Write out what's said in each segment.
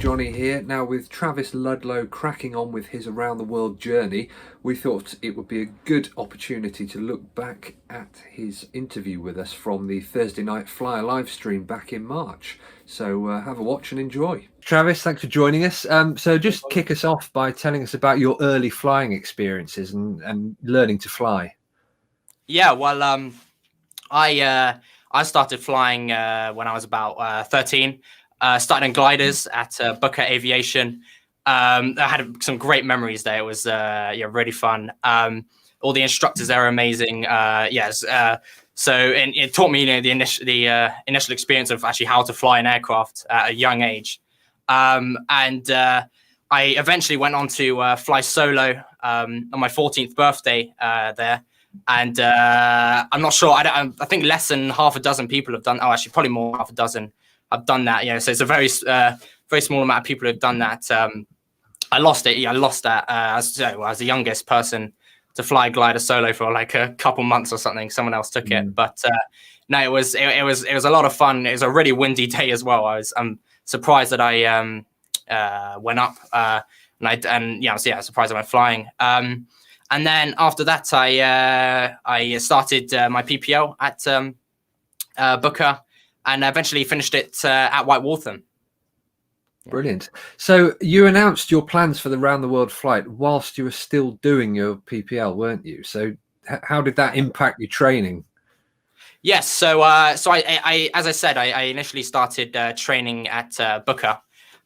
Johnny here. Now, with Travis Ludlow cracking on with his around the world journey, we thought it would be a good opportunity to look back at his interview with us from the Thursday Night Flyer live stream back in March. So have a watch and enjoy. Travis, thanks for joining us. So just kick us off by telling us about your early flying experiences and learning to fly. Yeah, well, I started flying when I was about 13. Started in gliders at Booker Aviation. I had some great memories there. It was really fun. All the instructors there are amazing. So it taught me, the initial experience of actually how to fly an aircraft at a young age. And I eventually went on to fly solo on my 14th birthday there. And I'm not sure. I think less than half a dozen people have done. Oh, actually, probably more than half a dozen have done that. So it's a very small amount of people who have done that. I lost it. Yeah, I lost that as the youngest person to fly glider solo for like a couple months or something. Someone else took it, but no, it was a lot of fun. It was a really windy day as well. I'm surprised that I went up surprised I went flying. And then after that, I started my PPL at Booker, and eventually finished it at White Waltham. Brilliant. So you announced your plans for the round the world flight whilst you were still doing your PPL, weren't you? So how did that impact your training? Yes. So I as I said, I initially started training at Booker,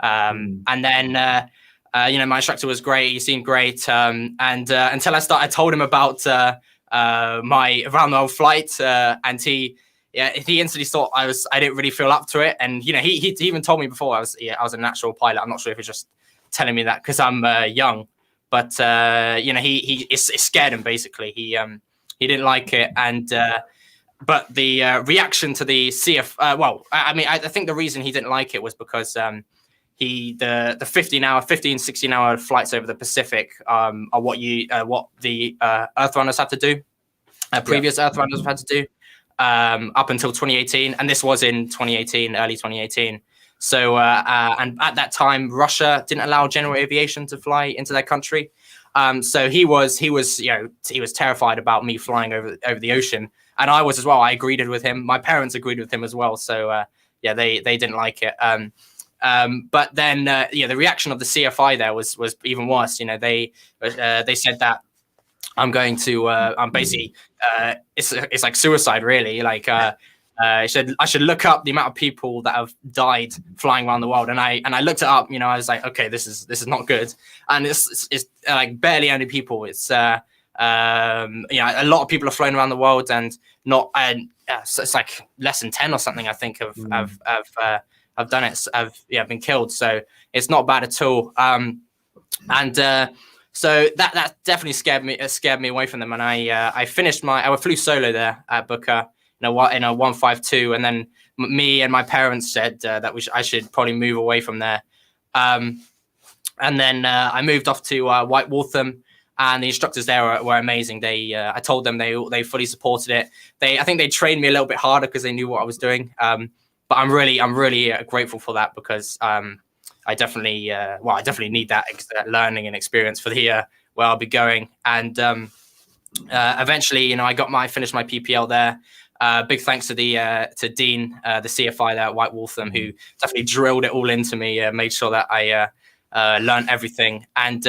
and then. My instructor was great. He seemed great. And until I told him about my around the world flight, and he instantly thought I didn't really feel up to it. And he even told me before I was a natural pilot. I'm not sure if he's just telling me that because I'm young, but it scared him basically. He didn't like it, and but the reaction to the CF. I think the reason he didn't like it was because the 16-hour flights over the Pacific are what the Earth Runners had to do. Previous Earth Runners have had to do up until 2018, and this was in 2018, early 2018. So and at that time, Russia didn't allow general aviation to fly into their country. So he was terrified about me flying over the ocean, and I was as well. I agreed with him. My parents agreed with him as well. So they didn't like it. But then the reaction of the CFI there was even worse. They said that I'm basically it's like suicide really. Like I should look up the amount of people that have died flying around the world, and I looked it up. I was like, okay, this is not good, and it's like barely any people. It's a lot of people have flown around the world, and not so it's like less than 10 or something. I think have done it. I've been killed, so it's not bad at all. So that definitely scared me away from them. And I flew solo there at Booker, in a 152, and then me and my parents said that I should probably move away from there. And then I moved off to White Waltham, and the instructors there were amazing. I told them they fully supported it. I think they trained me a little bit harder because they knew what I was doing. But I'm really grateful for that because I definitely need that learning and experience for the where I'll be going. And eventually, I finished my PPL there. Big thanks to Dean, the CFI there at White Waltham, who definitely drilled it all into me, made sure that I learned everything. And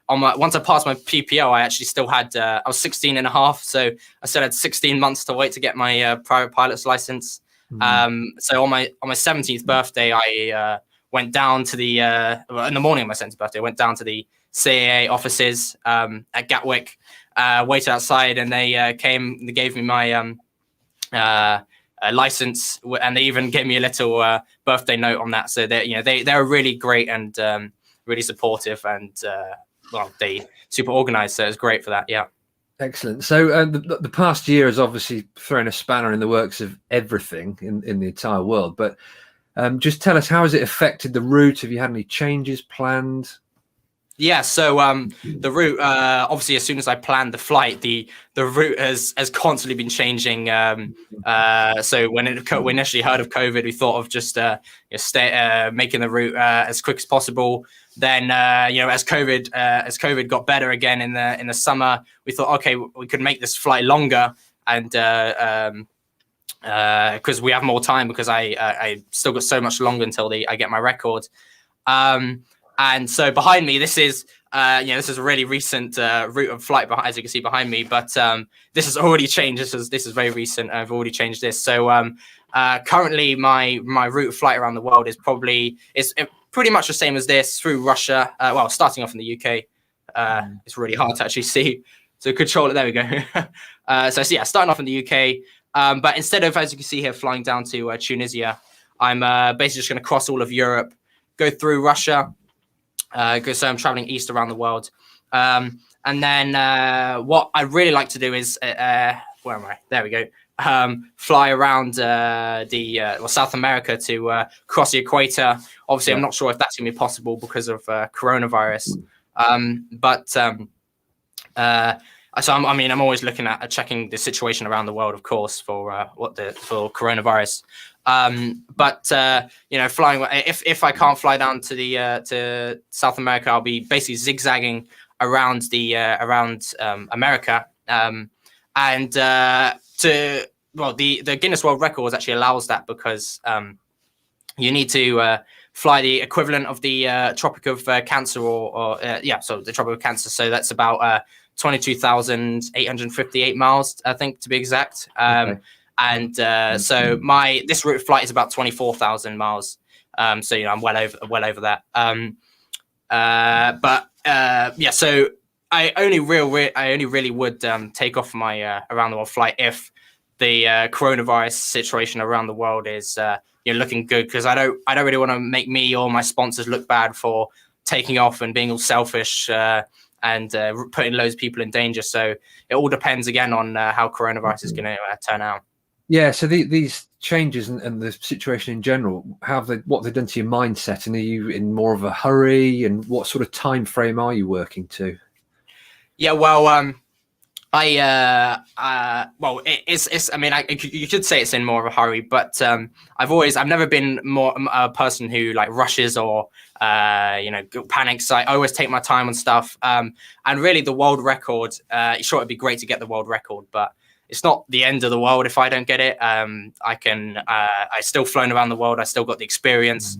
once I passed my PPL, I actually still had I was 16 and a half, so I still had 16 months to wait to get my private pilot's license. So on my 17th birthday, I went down to the in the morning of my 17th birthday, I went down to the CAA offices at Gatwick, waited outside, and they came. They gave me my license, and they even gave me a little birthday note on that. So they're really great and really supportive, and they super organized. So it was great for that. Yeah. Excellent. So the past year has obviously thrown a spanner in the works of everything in the entire world. But just tell us, how has it affected the route? Have you had any changes planned? Yeah, so the route, obviously, as soon as I planned the flight, the route has constantly been changing. So when we initially heard of COVID, we thought of just making the route as quick as possible. Then as COVID got better again in the summer, we thought, okay, we could make this flight longer, and because we have more time, because I still got so much longer until I get my record. And so behind me, this is this is a really recent route of flight, as you can see behind me. But this has already changed. This is very recent. I've already changed this. So currently, my route of flight around the world is pretty much the same as this, through Russia. Well, starting off in the UK. It's really hard to actually see. So control it. There we go. So yeah, starting off in the UK. But instead of, as you can see here, flying down to Tunisia, I'm basically just going to cross all of Europe, go through Russia. So I'm traveling east around the world. And then what I really like to do is, where am I? There we go. Fly around South America to cross the equator. Obviously, I'm not sure if that's going to be possible because of coronavirus. So I'm always looking at checking the situation around the world, of course, for coronavirus. Flying, if I can't fly down to South America, I'll be basically zigzagging around America. The Guinness World Records actually allows that, because you need to fly the equivalent of the Tropic of Cancer, so the Tropic of Cancer. So that's about 22,858 miles, I think, to be exact. Okay. So this route flight is about 24,000 miles. So I'm well over that. So I only really would take off my around the world flight if the coronavirus situation around the world is looking good, because I don't really want to make me or my sponsors look bad for taking off and being all selfish and putting loads of people in danger. So it all depends again on how coronavirus is going to turn out. Yeah, so these changes and the situation in general, what have they done to your mindset? And are you in more of a hurry? And what sort of time frame are you working to? Yeah, well, it's. I mean, you could say it's in more of a hurry, but I've never been more a person who like rushes or panics. I always take my time on stuff. And really, the world record. Sure, it'd be great to get the world record, but it's not the end of the world if I don't get it. I still flown around the world. I still got the experience,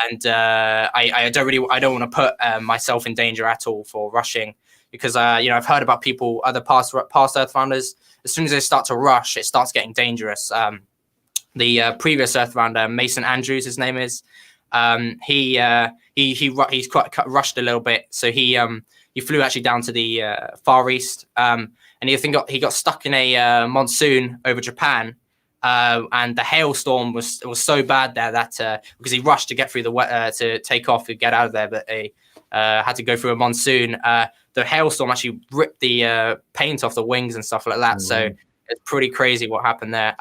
and I don't want to put myself in danger at all for rushing. Because I've heard about other past Earthrounders. As soon as they start to rush, it starts getting dangerous. The previous Earthrounder, Mason Andrews, his name is. He's quite rushed a little bit, so he flew actually down to the Far East, and he got stuck in a monsoon over Japan. And the hailstorm was so bad there that because he rushed to get through to take off and get out of there, but he had to go through a monsoon. The hailstorm actually ripped the paint off the wings and stuff like that. Mm-hmm. So it's pretty crazy what happened there.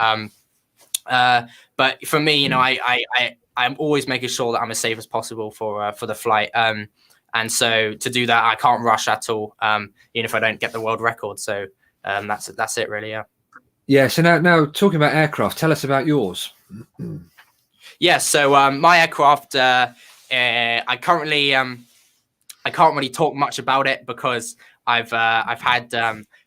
But for me, I'm always making sure that I'm as safe as possible for the flight. And so to do that, I can't rush at all, even if I don't get the world record. So that's it, really. Yeah. Yeah. So now talking about aircraft, tell us about yours. Yeah. So my aircraft, I can't really talk much about it because I've had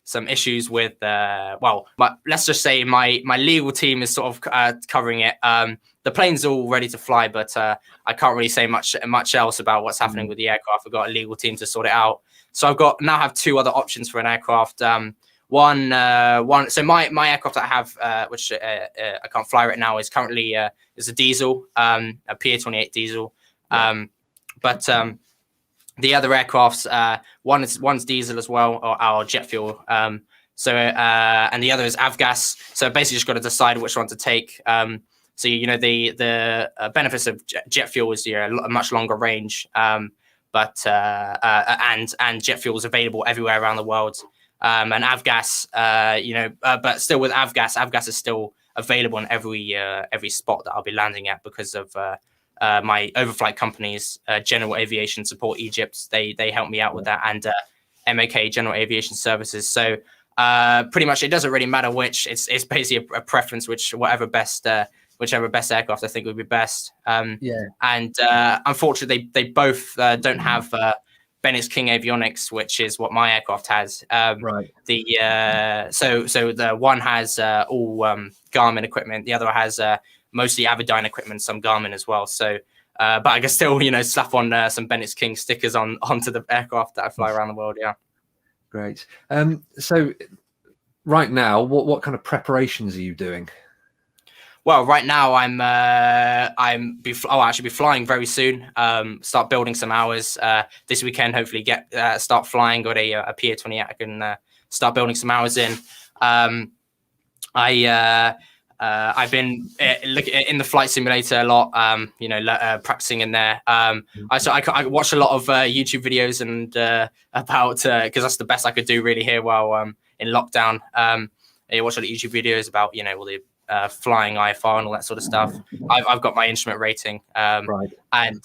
some issues with but let's just say my legal team is sort of covering it. The plane's all ready to fly, but I can't really say much else about what's happening with the aircraft. I've got a legal team to sort it out. So I have two other options for an aircraft. One. So my aircraft that I have, which I can't fly right now, is currently is a diesel, a PA-28 diesel. The other aircrafts, one's diesel as well, or jet fuel. And the other is avgas. So basically, just got to decide which one to take. So the benefits of jet fuel is a much longer range, and jet fuel is available everywhere around the world. And avgas, but still with avgas is still available in every spot that I'll be landing at because of my overflight companies, General Aviation Support Egypt, they help me out with that, and MAK General Aviation Services. So pretty much it doesn't really matter which. It's basically a preference, whichever best aircraft I think would be best. And unfortunately, they both don't have Bennett King avionics, which is what my aircraft has. Right. So the one has all Garmin equipment. The other has mostly Avidyne equipment, some Garmin as well. So, but I can still, slap on some Bennett King stickers onto the aircraft that I fly around the world. Yeah. Great. So right now, what kind of preparations are you doing? Well, right now I'll actually be flying very soon. Start building some hours this weekend. Hopefully, start flying. Got a PA-28. I can start building some hours in. I've been looking in the flight simulator a lot. Practicing in there. I watched a lot of YouTube videos and about because that's the best I could do really here while in lockdown. I watched a lot of YouTube videos about all the flying IFR and all that sort of stuff. I've got my instrument rating, Right. And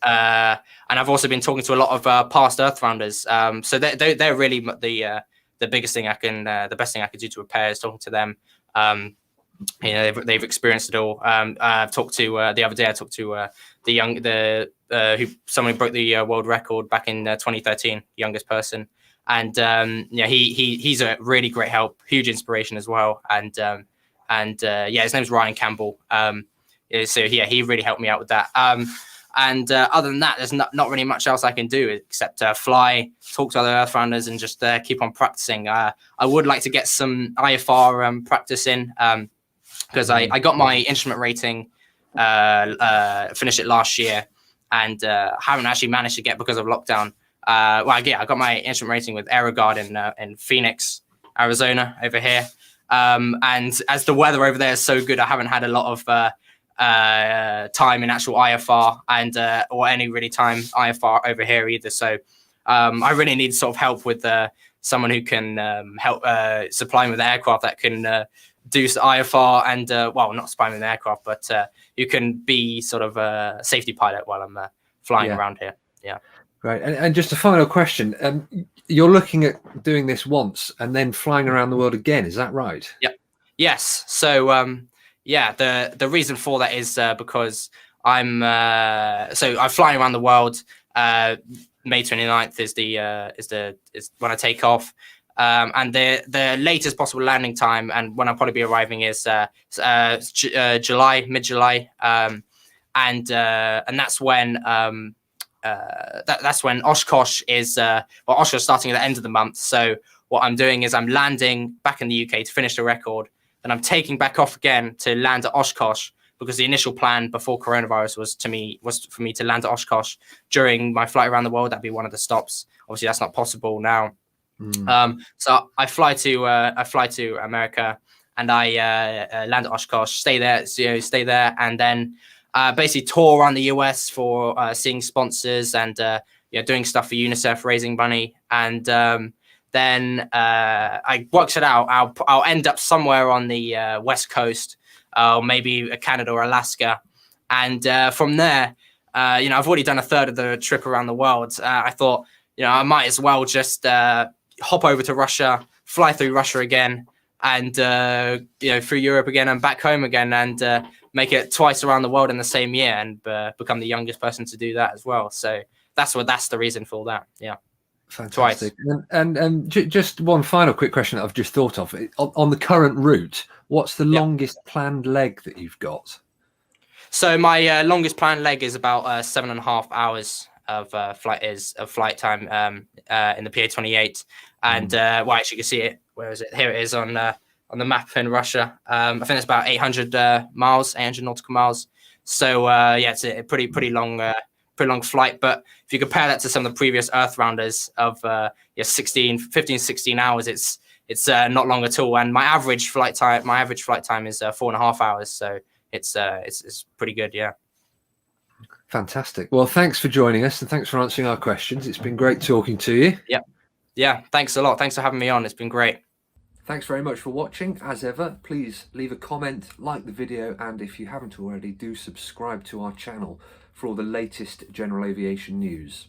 I've also been talking to a lot of past Earth rounders. So they're really the biggest thing the best thing I could do to prepare is talking to them. They've experienced it all. I've talked to the other day. I talked to someone who broke the world record back in 2013, youngest person, and he's a really great help, huge inspiration as well, and his name's Ryan Campbell. He really helped me out with that. Other than that, there's not really much else I can do except fly, talk to other Earth rounders, and just keep on practicing. I would like to get some IFR practice in because I got my instrument rating, finished it last year, and haven't actually managed to get because of lockdown. I got my instrument rating with AeroGuard in Phoenix, Arizona, over here. And as the weather over there is so good, I haven't had a lot of time in actual IFR or any really time IFR over here either. So I really need sort of help with someone who can help supply me with aircraft that can do IFR and not supply me with an aircraft, but you can be sort of a safety pilot while I'm flying around here. Yeah. Right. And just a final question. You're looking at doing this once and then flying around the world again. Is that right? Yep. Yes. So, the reason for that is because I'm flying around the world. May 29th is when I take off. And the latest possible landing time and when I'll probably be arriving is July, mid-July. And that's when that's when Oshkosh is Oshkosh starting at the end of the month. So what I'm doing is I'm landing back in the UK to finish the record, and I'm taking back off again to land at Oshkosh because the initial plan before coronavirus was for me to land at Oshkosh during my flight around the world. That'd be one of the stops. Obviously, that's not possible now. So I fly to America, and I land at Oshkosh, stay there, and then basically tour around the US for seeing sponsors and doing stuff for UNICEF, raising money, and then I worked it out. I'll end up somewhere on the West Coast, maybe Canada or Alaska, and from there, I've already done a third of the trip around the world. I thought, I might as well just hop over to Russia, fly through Russia again, and through Europe again and back home again, and make it twice around the world in the same year, and become the youngest person to do that as well. So that's the reason for that. Yeah. Fantastic. Twice. And just one final quick question that I've just thought of. On the current route, what's the longest planned leg that you've got? So my longest planned leg is about 7.5 hours of flight time in the PA-28, and as you can see it, where is it? Here it is on the map in Russia. I think it's about 800 nautical miles. So it's a pretty long flight. But if you compare that to some of the previous Earth rounders of 15, 16 hours, it's not long at all. And my average flight time is 4.5 hours. So it's pretty good. Yeah. Fantastic. Well, thanks for joining us, and thanks for answering our questions. It's been great talking to you. Yeah. Thanks a lot. Thanks for having me on. It's been great. Thanks very much for watching. As ever, please leave a comment, like the video, and if you haven't already, do subscribe to our channel for all the latest general aviation news.